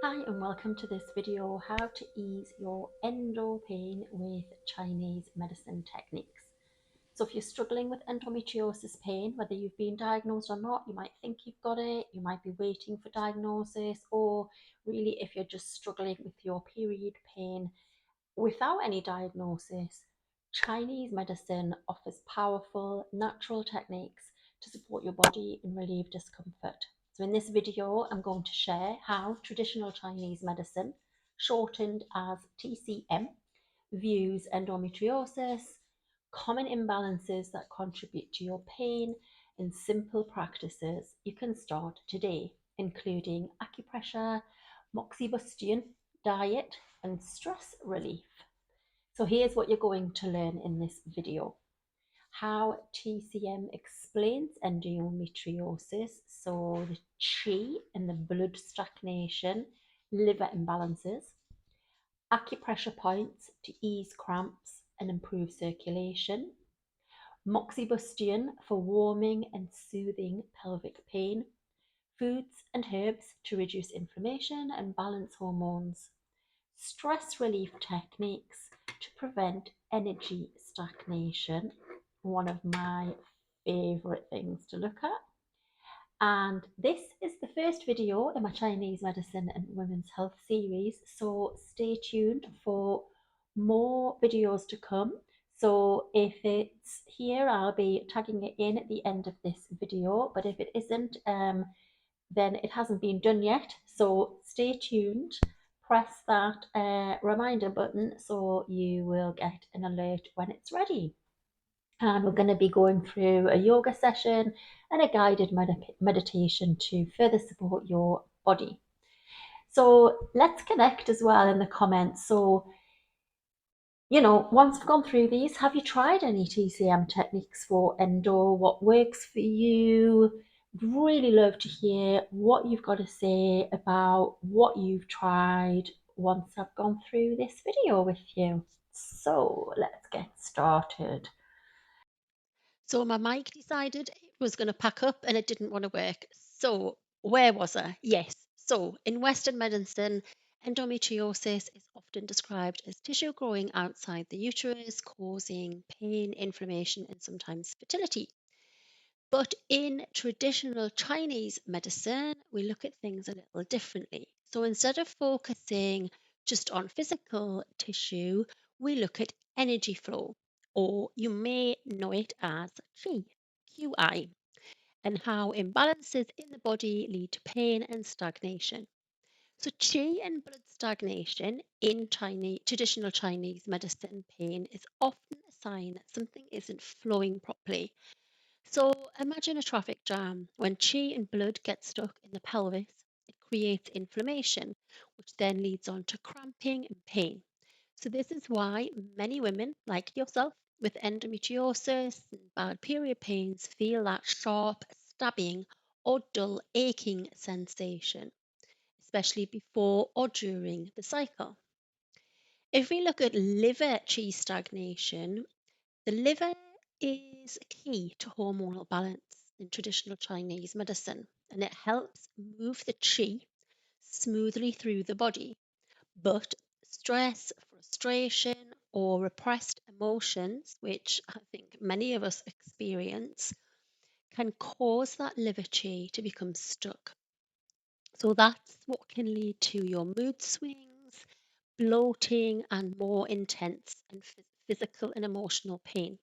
Hi and welcome to this video, how to ease your endo pain with Chinese medicine techniques. So if you're struggling with endometriosis pain, whether you've been diagnosed or not, you might think you've got it, you might be waiting for diagnosis, or really if you're just struggling with your period pain without any diagnosis, Chinese medicine offers powerful natural techniques to support your body and relieve discomfort. So in this video, I'm going to share how traditional Chinese medicine, shortened as TCM, views endometriosis, common imbalances that contribute to your pain, and simple practices you can start today, including acupressure, Moxibustion, diet, and stress relief. So here's what you're going to learn in this video. How TCM explains endometriosis, so the Qi and the blood stagnation, liver imbalances, acupressure points to ease cramps and improve circulation, Moxibustion for warming and soothing pelvic pain, foods and herbs to reduce inflammation and balance hormones, stress relief techniques to prevent energy stagnation, one of my favorite things to look at. And this is the first video in my Chinese medicine and women's health series, so stay tuned for more videos to come. So if it's here, I'll be tagging it in at the end of this video, but if it isn't, then it hasn't been done yet. So stay tuned, press that reminder button so you will get an alert when it's ready. And we're going to be going through a yoga session and a guided meditation to further support your body. So let's connect as well in the comments. So, once I've gone through these, have you tried any TCM techniques for endo? What works for you? Really love to hear what you've got to say about what you've tried once I've gone through this video with you. So let's get started. So my mic decided it was going to pack up and it didn't want to work. So where was I? Yes. So in Western medicine, endometriosis is often described as tissue growing outside the uterus, causing pain, inflammation, and sometimes fertility. But in traditional Chinese medicine, we look at things a little differently. So instead of focusing just on physical tissue, we look at energy flow, or you may know it as Qi, QI, and how imbalances in the body lead to pain and stagnation. So Qi and blood stagnation in traditional Chinese medicine pain is often a sign that something isn't flowing properly. So imagine a traffic jam. When qi and blood get stuck in the pelvis, it creates inflammation, which then leads on to cramping and pain. So this is why many women, like yourself, with endometriosis and bad period pains feel that sharp stabbing or dull aching sensation, especially before or during the cycle. If we look at liver qi stagnation, the liver is key to hormonal balance in traditional Chinese medicine, and it helps move the qi smoothly through the body. But stress, frustration, or repressed emotions, which I think many of us experience, can cause that liver qi to become stuck. So that's what can lead to your mood swings, bloating, and more intense and physical and emotional pain.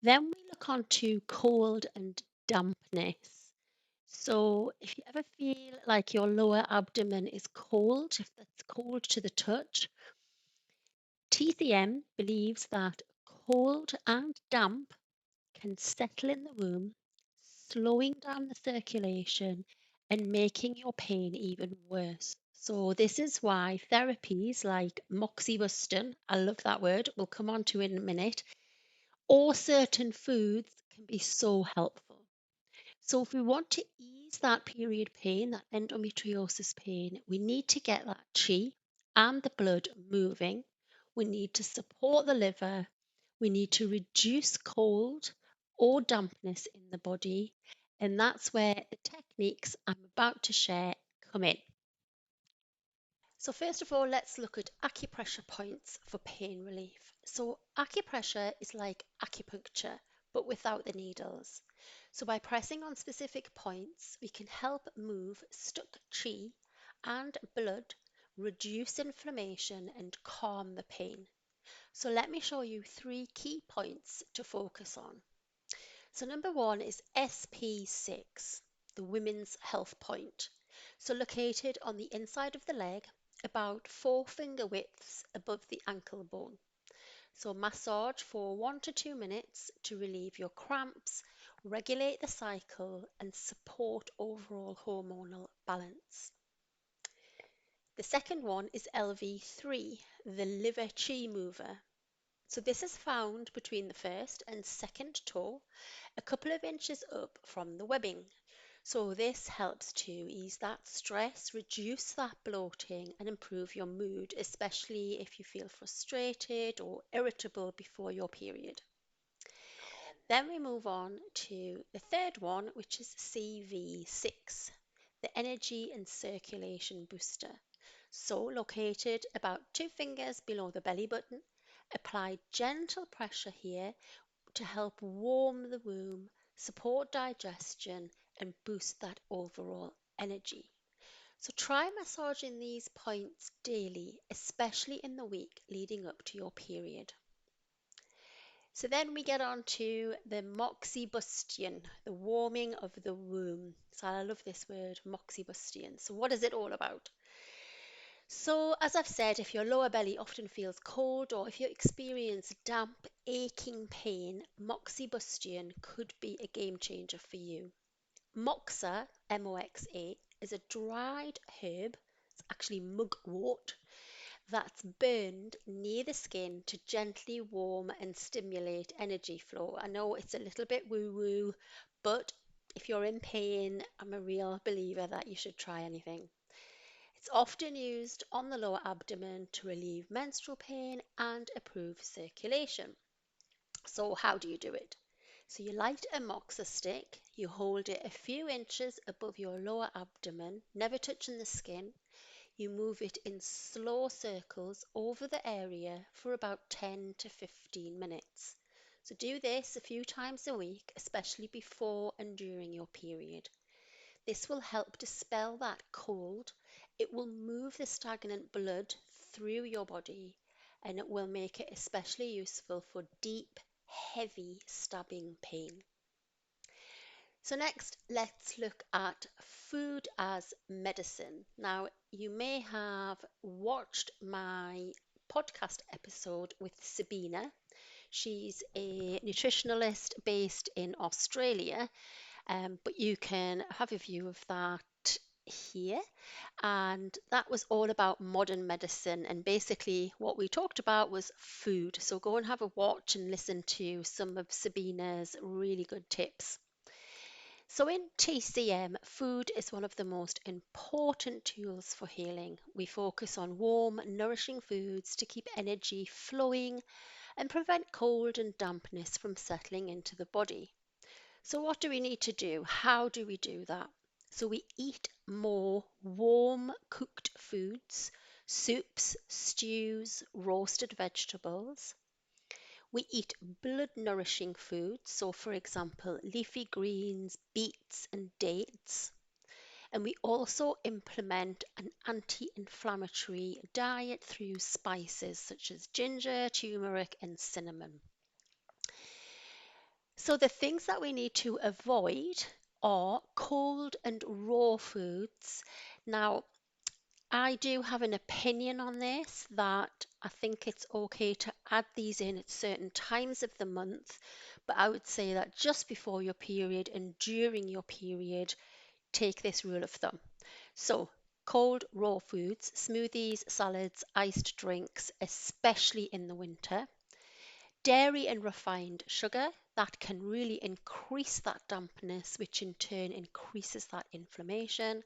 Then we look on to cold and dampness. So if you ever feel like your lower abdomen is cold, if that's cold to the touch, TCM believes that cold and damp can settle in the womb, slowing down the circulation and making your pain even worse. So this is why therapies like Moxibustion, I love that word, we'll come on to in a minute, or certain foods can be so helpful. So, if we want to ease that period pain, that endometriosis pain, we need to get that chi and the blood moving. We need to support the liver. We need to reduce cold or dampness in the body. And that's where the techniques I'm about to share come in. So first of all, let's look at acupressure points for pain relief. So acupressure is like acupuncture, but without the needles. So by pressing on specific points, we can help move stuck qi and blood, reduce inflammation and calm the pain. So let me show you three key points to focus on. So number one is SP6, the women's health point. So located on the inside of the leg, about 4 finger widths above the ankle bone. So massage for 1 to 2 minutes to relieve your cramps, regulate the cycle and support overall hormonal balance. The second one is LV3, the liver chi mover. So this is found between the first and second toe, a couple of inches up from the webbing. So this helps to ease that stress, reduce that bloating and improve your mood, especially if you feel frustrated or irritable before your period. Then we move on to the third one, which is CV6, the energy and circulation booster. So located about 2 fingers below the belly button, apply gentle pressure here to help warm the womb, support digestion, and boost that overall energy. So try massaging these points daily, especially in the week leading up to your period. So then we get on to the Moxibustion, the warming of the womb. So I love this word, Moxibustion. So what is it all about? So, as I've said, if your lower belly often feels cold or if you experience damp, aching pain, Moxibustion could be a game changer for you. Moxa, M-O-X-A, is a dried herb, it's actually mugwort, that's burned near the skin to gently warm and stimulate energy flow. I know it's a little bit woo-woo, but if you're in pain, I'm a real believer that you should try anything. It's often used on the lower abdomen to relieve menstrual pain and improve circulation. So, how do you do it? So, you light a moxa stick, you hold it a few inches above your lower abdomen, never touching the skin. You move it in slow circles over the area for about 10 to 15 minutes. So, do this a few times a week, especially before and during your period. This will help dispel that cold. It will move the stagnant blood through your body and it will make it especially useful for deep, heavy stabbing pain. So, next, let's look at food as medicine. Now, you may have watched my podcast episode with Sabina. She's a nutritionalist based in Australia, but you can have a view of that here. And that was all about modern medicine. And basically, what we talked about was food. So go and have a watch and listen to some of Sabina's really good tips. So, in TCM, food is one of the most important tools for healing. We focus on warm, nourishing foods to keep energy flowing and prevent cold and dampness from settling into the body. So, what do we need to do? How do we do that? So, we eat more warm cooked foods, soups, stews, roasted vegetables. We eat blood nourishing foods, so for example, leafy greens, beets, and dates. And we also implement an anti inflammatory diet through spices such as ginger, turmeric, and cinnamon. So, the things that we need to avoid are cold and raw foods. Now, I do have an opinion on this that I think it's okay to add these in at certain times of the month, but I would say that just before your period and during your period, take this rule of thumb. So, cold raw foods, smoothies, salads, iced drinks, especially in the winter. Dairy and refined sugar, that can really increase that dampness, which in turn increases that inflammation.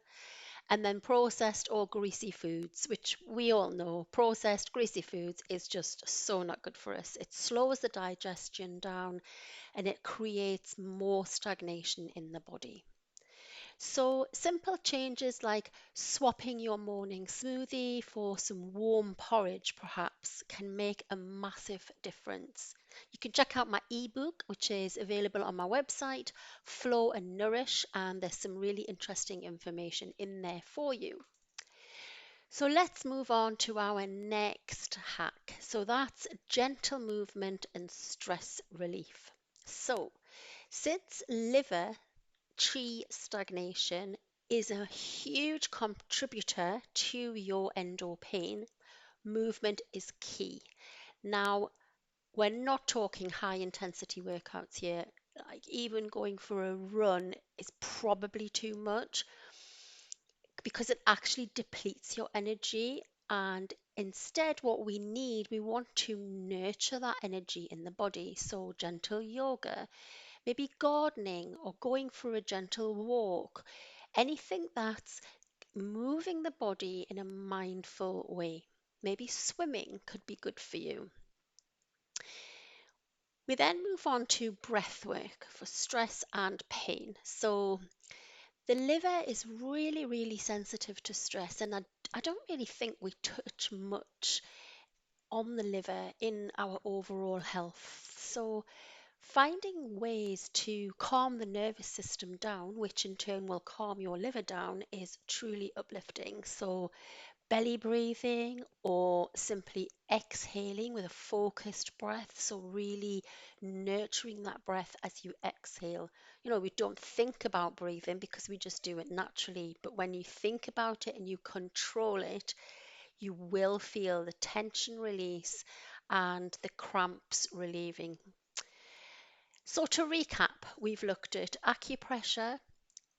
And then processed or greasy foods, which we all know processed greasy foods is just so not good for us. It slows the digestion down and it creates more stagnation in the body. So simple changes like swapping your morning smoothie for some warm porridge perhaps can make a massive difference. You can check out my ebook, which is available on my website, Flow and Nourish, and there's some really interesting information in there for you. So let's move on to our next hack. So that's gentle movement and stress relief. So since liver Qi stagnation is a huge contributor to your endo pain, movement is key. Now, we're not talking high intensity workouts here. Like even going for a run is probably too much because it actually depletes your energy. And instead, what we want to nurture that energy in the body. So, gentle yoga, maybe gardening or going for a gentle walk, anything that's moving the body in a mindful way. Maybe swimming could be good for you. We then move on to breath work for stress and pain. So the liver is really, really sensitive to stress, and I don't really think we touch much on the liver in our overall health. So finding ways to calm the nervous system down, which in turn will calm your liver down, is truly uplifting. So belly breathing or simply exhaling with a focused breath. So, really nurturing that breath as you exhale. You know, we don't think about breathing because we just do it naturally. But when you think about it and you control it, you will feel the tension release and the cramps relieving. So, to recap, we've looked at acupressure,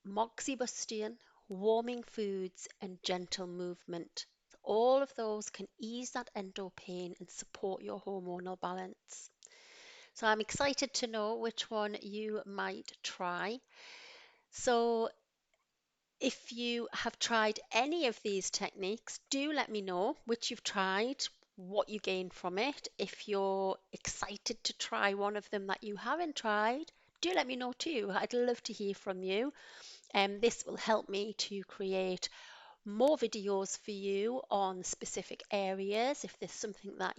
Moxibustion, warming foods, and gentle movement. All of those can ease that endo pain and support your hormonal balance. So I'm excited to know which one you might try. So if you have tried any of these techniques, do let me know which you've tried, what you gained from it. If you're excited to try one of them that you haven't tried, do let me know too. I'd love to hear from you. This will help me to create more videos for you on specific areas. If there's something that,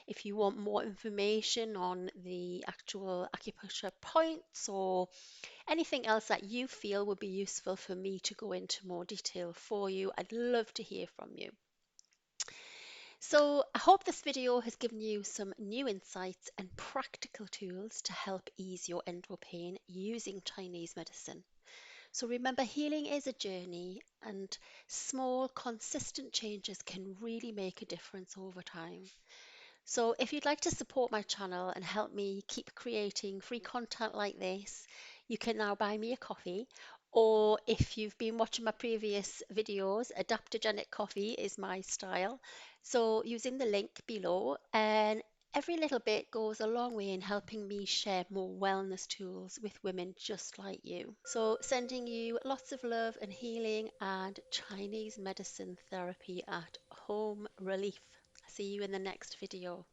if you want more information on the actual acupuncture points or anything else that you feel would be useful for me to go into more detail for you, I'd love to hear from you. So I hope this video has given you some new insights and practical tools to help ease your endo pain using Chinese medicine. So remember, healing is a journey, and small, consistent changes can really make a difference over time. So if you'd like to support my channel and help me keep creating free content like this, you can now buy me a coffee. Or if you've been watching my previous videos, adaptogenic coffee is my style. So using the link below, and every little bit goes a long way in helping me share more wellness tools with women just like you. So sending you lots of love and healing and Chinese medicine therapy at home relief. See you in the next video.